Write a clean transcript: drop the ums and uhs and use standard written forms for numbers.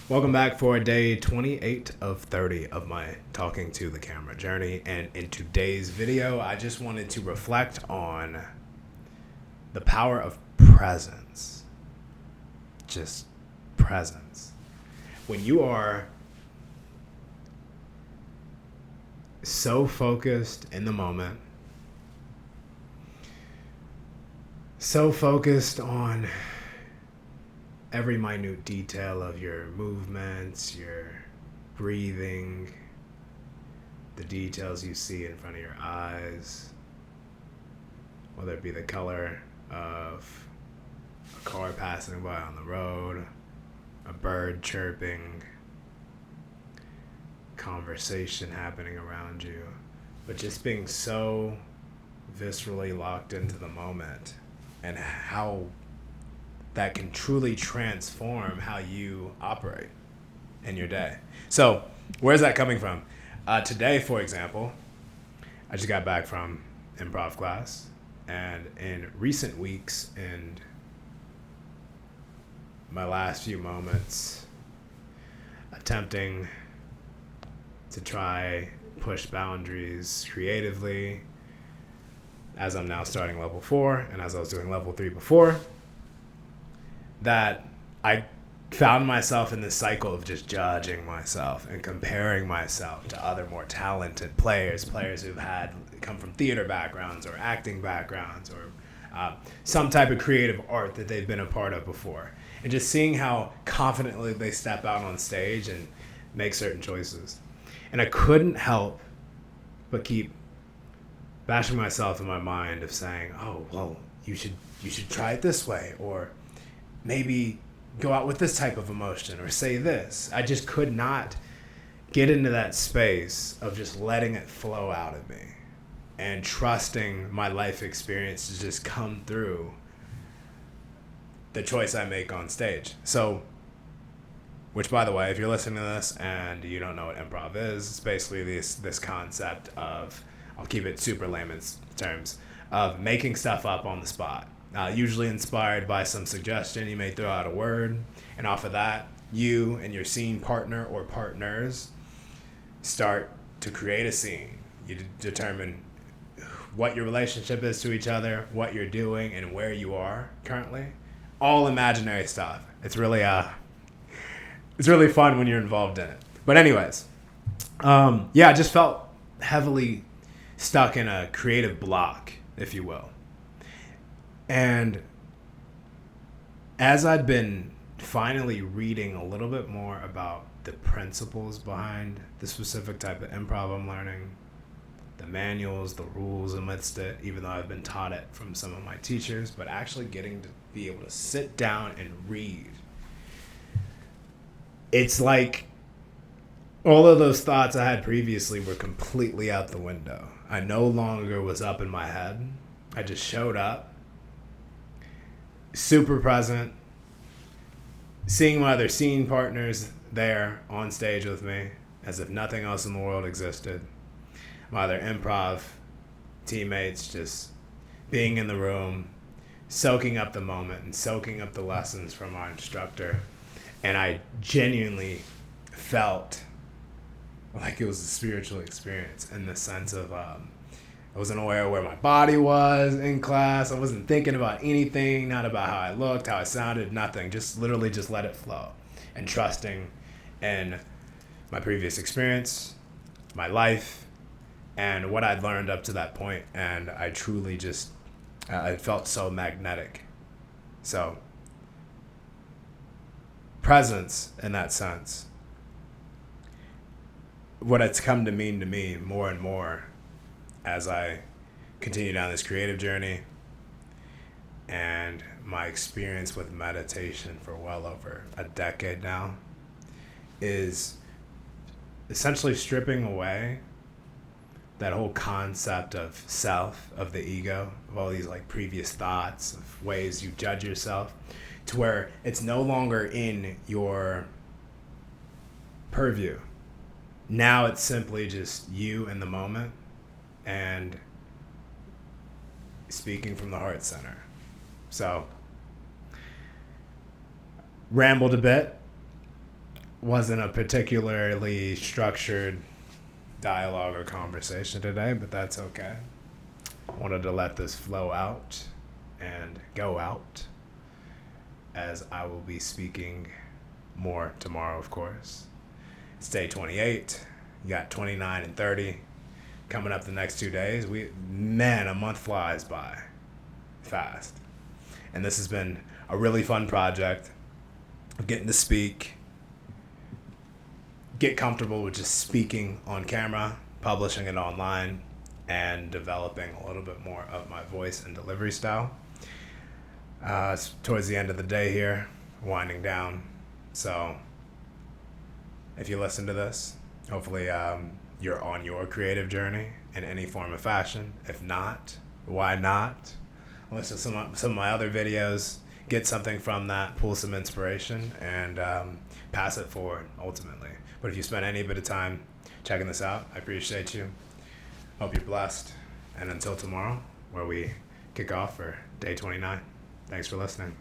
Welcome back for day 28 of 30 of my talking to the camera journey. And in today's video, I just wanted to reflect on the power of presence. Just presence. When you are so focused in the moment, so focused on every minute detail of your movements, your breathing, the details you see in front of your eyes, whether it be the color of a car passing by on the road, a bird chirping, conversation happening around you, but just being so viscerally locked into the moment and how that can truly transform how you operate in your day. So, where's that coming from? Today, for example, I just got back from improv class, and in recent weeks, in my last few moments, attempting to try push boundaries creatively, as I'm now starting level 4, and as I was doing level 3 before, that I found myself in this cycle of just judging myself and comparing myself to other more talented players who've come from theater backgrounds or acting backgrounds or some type of creative art that they've been a part of before. And just seeing how confidently they step out on stage and make certain choices. And I couldn't help but keep bashing myself in my mind of saying, oh, well, you should try it this way, or maybe go out with this type of emotion, or say this. I just could not get into that space of just letting it flow out of me and trusting my life experience to just come through the choice I make on stage. So, which, by the way, if you're listening to this and you don't know what improv is, it's basically this concept of, I'll keep it super layman's terms, of making stuff up on the spot. Usually inspired by some suggestion. You may throw out a word, and off of that, you and your scene partner or partners start to create a scene. You determine what your relationship is to each other, what you're doing, and where you are currently. All imaginary stuff. It's really fun when you're involved in it. But anyways, I just felt heavily stuck in a creative block, if you will. And as I'd been finally reading a little bit more about the principles behind the specific type of improv I'm learning, the manuals, the rules amidst it, even though I've been taught it from some of my teachers, but actually getting to be able to sit down and read. It's like all of those thoughts I had previously were completely out the window. I no longer was up in my head. I just showed up, super present, seeing my other scene partners there on stage with me as if nothing else in the world existed. My other improv teammates just being in the room, soaking up the moment and soaking up the lessons from our instructor. And I genuinely felt like it was a spiritual experience in the sense of I wasn't aware of where my body was in class. I wasn't thinking about anything, not about how I looked, how I sounded, nothing. Just literally just let it flow and trusting in my previous experience, my life, and what I'd learned up to that point. And I truly just, it felt so magnetic. So, presence in that sense. What it's come to mean to me more and more as I continue down this creative journey and my experience with meditation for well over a decade now is essentially stripping away that whole concept of self, of the ego, of all these like previous thoughts, of ways you judge yourself, to where it's no longer in your purview. Now it's simply just you in the moment and speaking from the heart center. So, rambled a bit. wasn't a particularly structured dialogue or conversation today, but that's okay. Wanted to let this flow out and go out, as I will be speaking more tomorrow, of course. It's day 28. You got 29 and 30 coming up the next 2 days. A month flies by fast. And this has been a really fun project of getting to speak, get comfortable with just speaking on camera, publishing it online, and developing a little bit more of my voice and delivery style. It's towards the end of the day here, winding down. So if you listen to this, hopefully you're on your creative journey in any form of fashion. If not, why not? Listen to some of my other videos, get something from that, pull some inspiration, and pass it forward ultimately. But if you spend any bit of time checking this out, I appreciate you. Hope you're blessed. And until tomorrow, where we kick off for day 29, thanks for listening.